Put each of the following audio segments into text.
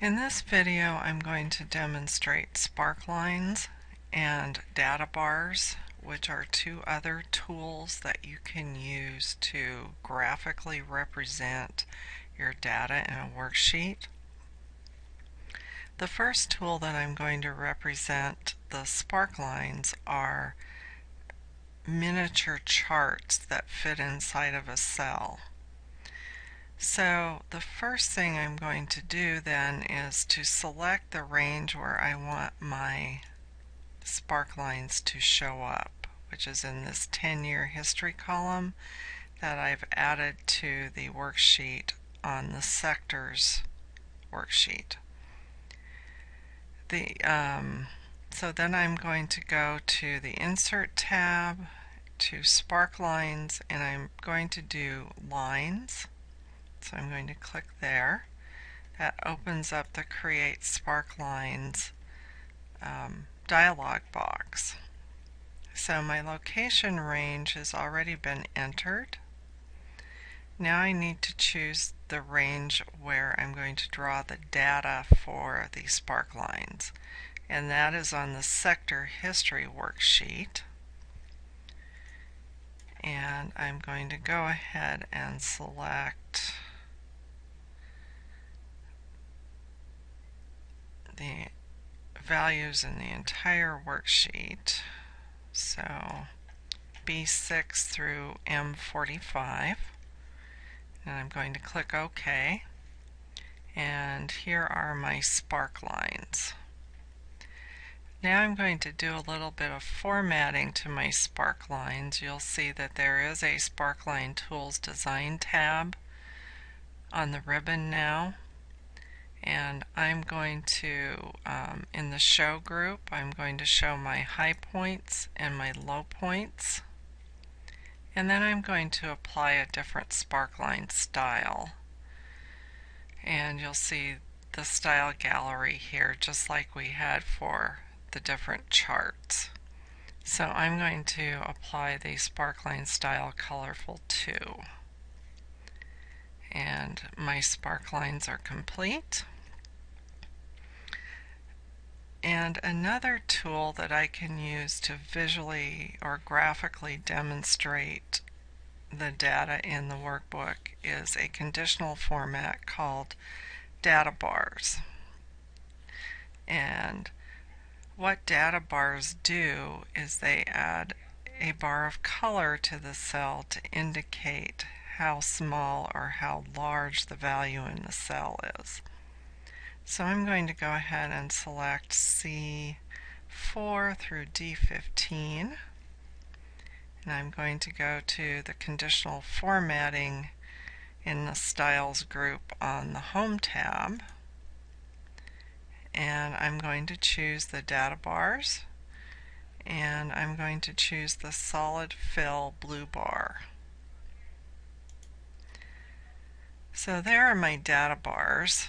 In this video, I'm going to demonstrate Sparklines and data bars, which are two other tools that you can use to graphically represent your data in a worksheet. The first tool that I'm going to represent the Sparklines are miniature charts that fit inside of a cell. So the first thing I'm going to do then is to select the range where I want my sparklines to show up, which is in this 10-year history column that I've added to the worksheet on the sectors worksheet. So then I'm going to go to the Insert tab, to Sparklines, and I'm going to do Lines. So I'm going to click there. That opens up the Create Sparklines dialog box. So my location range has already been entered. Now I need to choose the range where I'm going to draw the data for the sparklines, and that is on the Sector History worksheet. And I'm going to go ahead and select the values in the entire worksheet, so B6 through M45, and I'm going to click OK, and here are my sparklines. Now I'm going to do a little bit of formatting to my sparklines. You'll see that there is a Sparkline Tools Design tab on the ribbon now. And I'm going to, in the show group, I'm going to show my high points and my low points. And then I'm going to apply a different sparkline style. And you'll see the style gallery here, just like we had for the different charts. So I'm going to apply the Sparkline Style Colorful 2. And my sparklines are complete. And another tool that I can use to visually or graphically demonstrate the data in the workbook is a conditional format called data bars. And what data bars do is they add a bar of color to the cell to indicate how small or how large the value in the cell is. So I'm going to go ahead and select C4 through D15, and I'm going to go to the conditional formatting in the styles group on the Home tab, and I'm going to choose the data bars, and I'm going to choose the solid fill blue bar. So there are my data bars.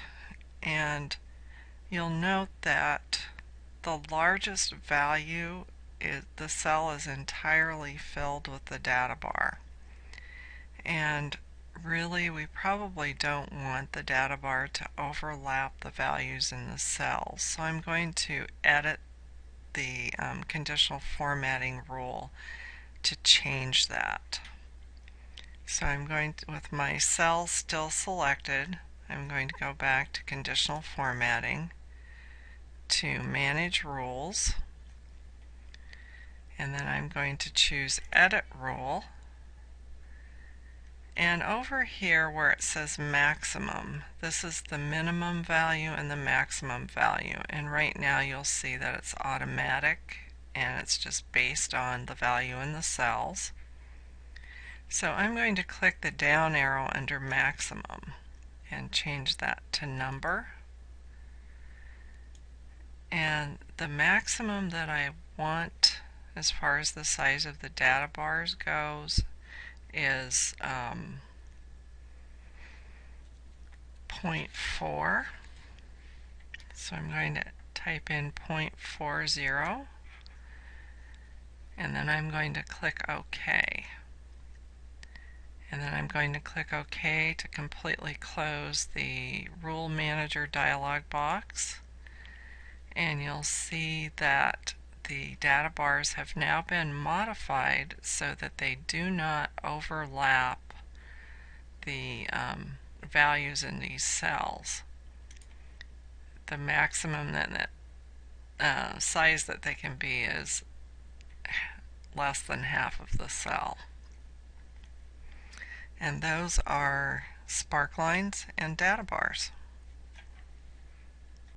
And you'll note that the largest value is the cell is entirely filled with the data bar. And really, we probably don't want the data bar to overlap the values in the cells. So I'm going to edit the conditional formatting rule to change that. So I'm going to, with my cells still selected, I'm going to go back to conditional formatting, to manage rules, and then I'm going to choose edit rule, and over here where it says maximum, this is the minimum value and the maximum value, and right now you'll see that it's automatic and it's just based on the value in the cells. So I'm going to click the down arrow under maximum and change that to number. And the maximum that I want as far as the size of the data bars goes is 0.4. So I'm going to type in 0.40, and then I'm going to click OK. And then I'm going to click OK to completely close the Rule Manager dialog box. And you'll see that the data bars have now been modified so that they do not overlap the values in these cells. The maximum size that they can be is less than half of the cell. And those are sparklines and data bars.